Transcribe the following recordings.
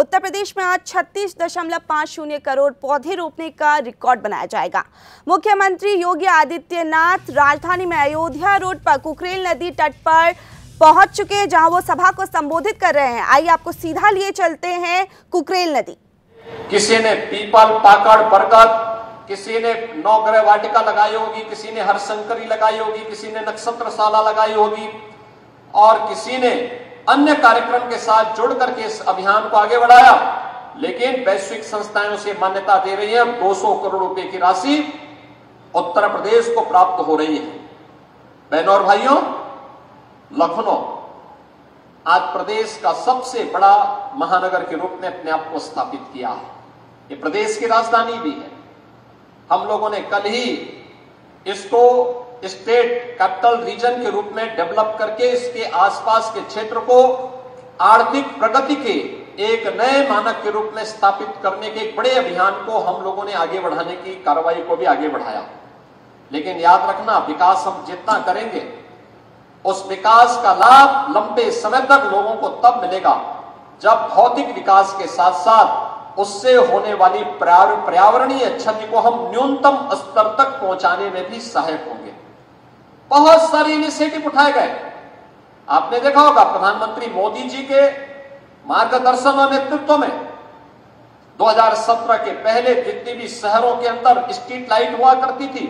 उत्तर प्रदेश में आज 36.50 करोड़ पौधे रोपने का रिकॉर्ड बनाया जाएगा। मुख्यमंत्री योगी आदित्यनाथ राजधानी में अयोध्या रोड पर कुकरेल नदी तट पर पहुंच चुके हैं, जहां वो सभा को संबोधित कर रहे हैं। आइए आपको सीधा लिए चलते हैं कुकरेल नदी। किसी ने पीपल, पाकड़, बरगद, किसी ने नवग्रह वाटिका लगाई होगी, किसी ने हरशंकरी लगाई होगी, किसी ने नक्षत्रशाला लगाई होगी और किसी ने अन्य कार्यक्रम के साथ जुड़ करके इस अभियान को आगे बढ़ाया। लेकिन वैश्विक संस्थाएं उसे मान्यता दे रही है। 200 करोड़ रुपए की राशि उत्तर प्रदेश को प्राप्त हो रही है। बहनों और भाइयों, लखनऊ आज प्रदेश का सबसे बड़ा महानगर के रूप में अपने आप को स्थापित किया है। ये प्रदेश की राजधानी भी है। हम लोगों ने कल ही इसको स्टेट कैपिटल रीजन के रूप में डेवलप करके इसके आसपास के क्षेत्र को आर्थिक प्रगति के एक नए मानक के रूप में स्थापित करने के एक बड़े अभियान को हम लोगों ने आगे बढ़ाने की कार्रवाई को भी आगे बढ़ाया। लेकिन याद रखना, विकास हम जितना करेंगे उस विकास का लाभ लंबे समय तक लोगों को तब मिलेगा जब भौतिक विकास के साथ साथ उससे होने वाली पर्यावरणीय क्षति को हम न्यूनतम स्तर तक पहुंचाने में भी सहायक होंगे। बहुत सारे इनिशिएटिव उठाए गए। आपने देखा होगा प्रधानमंत्री मोदी जी के मार्गदर्शन और नेतृत्व में 2017 के पहले जितनी भी शहरों के अंदर स्ट्रीट लाइट हुआ करती थी,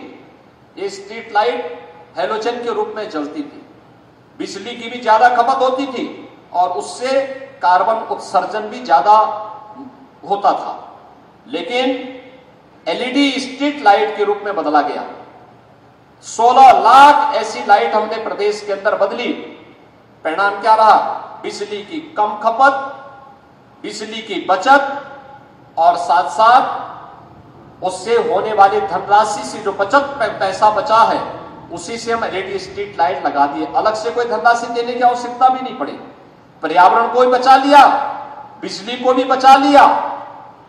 ये स्ट्रीट लाइट हैलोजन के रूप में जलती थी। बिजली की भी ज्यादा खपत होती थी और उससे कार्बन उत्सर्जन भी ज्यादा होता था। लेकिन एलईडी स्ट्रीट लाइट के रूप में बदला गया। 16 लाख ऐसी लाइट हमने प्रदेश के अंदर बदली। परिणाम क्या रहा? बिजली की कम खपत, बिजली की बचत और साथ साथ उससे होने वाली धनराशि से जो पैसा बचा है उसी से हम एलईडी स्ट्रीट लाइट लगा दिए। अलग से कोई धनराशि देने की आवश्यकता भी नहीं पड़ी। पर्यावरण को भी बचा लिया, बिजली को भी बचा लिया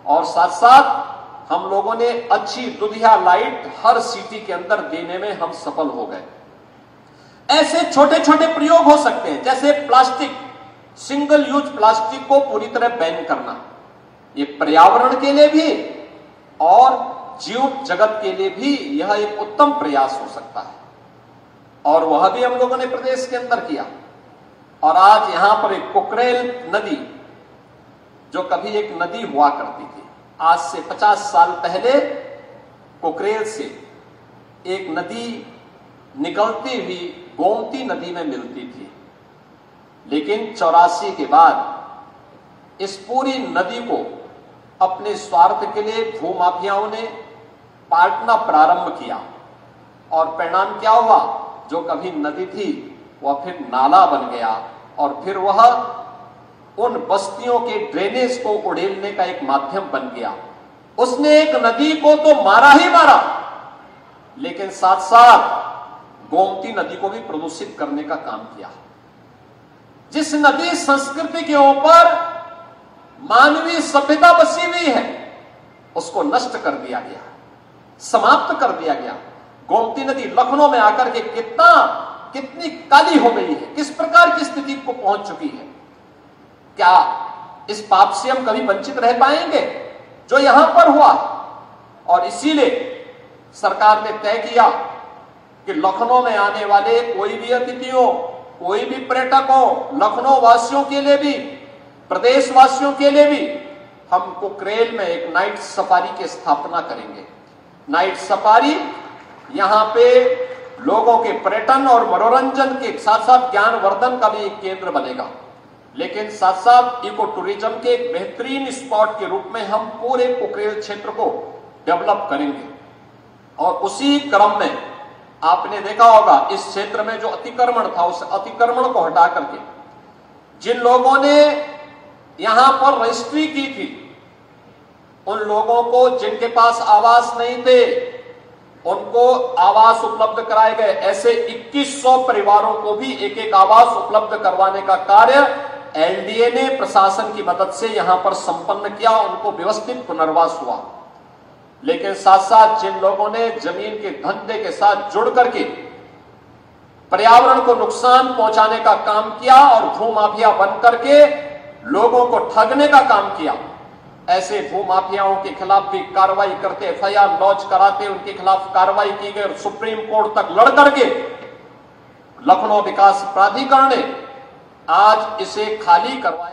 और साथ साथ हम लोगों ने अच्छी दुधिया लाइट हर सिटी के अंदर देने में हम सफल हो गए। ऐसे छोटे छोटे प्रयोग हो सकते हैं, जैसे प्लास्टिक, सिंगल यूज प्लास्टिक को पूरी तरह बैन करना। ये पर्यावरण के लिए भी और जीव जगत के लिए भी यह एक उत्तम प्रयास हो सकता है और वह भी हम लोगों ने प्रदेश के अंदर किया। और आज यहां पर एक कुकरेल नदी, जो कभी एक नदी हुआ करती थी, आज से 50 साल पहले कुकरेल से एक नदी निकलती हुई गोमती नदी में मिलती थी। लेकिन 84 के बाद इस पूरी नदी को अपने स्वार्थ के लिए भूमाफियाओं ने पाटना प्रारंभ किया और परिणाम क्या हुआ? जो कभी नदी थी वह फिर नाला बन गया और फिर वह उन बस्तियों के ड्रेनेज को उड़ेलने का एक माध्यम बन गया। उसने एक नदी को तो मारा ही मारा, लेकिन साथ साथ गोमती नदी को भी प्रदूषित करने का काम किया। जिस नदी संस्कृति के ऊपर मानवीय सभ्यता बसी हुई है उसको नष्ट कर दिया गया, समाप्त कर दिया गया। गोमती नदी लखनऊ में आकर के कितनी काली हो गई है, किस प्रकार की स्थिति को पहुंच चुकी है। क्या इस पाप से हम कभी वंचित रह पाएंगे जो यहां पर हुआ? और इसीलिए सरकार ने तय किया कि लखनऊ में आने वाले कोई भी अतिथियों, कोई भी पर्यटकों, लखनऊ वासियों के लिए भी, प्रदेश वासियों के लिए भी हम कुकरेल में एक नाइट सफारी की स्थापना करेंगे। नाइट सफारी यहां पे लोगों के पर्यटन और मनोरंजन के साथ साथ ज्ञानवर्धन का भी एक केंद्र बनेगा। लेकिन साथ साथ इको टूरिज्म के एक बेहतरीन स्पॉट के रूप में हम पूरे कुकरेल क्षेत्र को डेवलप करेंगे। और उसी क्रम में आपने देखा होगा इस क्षेत्र में जो अतिक्रमण था, उस अतिक्रमण को हटा करके जिन लोगों ने यहां पर रजिस्ट्री की थी, उन लोगों को जिनके पास आवास नहीं थे उनको आवास उपलब्ध कराए गए। ऐसे 2100 परिवारों को भी एक एक आवास उपलब्ध करवाने का कार्य एलडीए ने प्रशासन की मदद से यहां पर संपन्न किया। उनको व्यवस्थित पुनर्वास हुआ। लेकिन साथ साथ जिन लोगों ने जमीन के धंधे के साथ जुड़ करके पर्यावरण को नुकसान पहुंचाने का काम किया और भूमाफिया बन करके लोगों को ठगने का काम किया, ऐसे भूमाफियाओं के खिलाफ भी कार्रवाई करते, एफआईआर लॉन्च कराते, उनके खिलाफ कार्रवाई की गई और सुप्रीम कोर्ट तक लड़ करके लखनऊ विकास प्राधिकरण ने आज इसे खाली करवाया।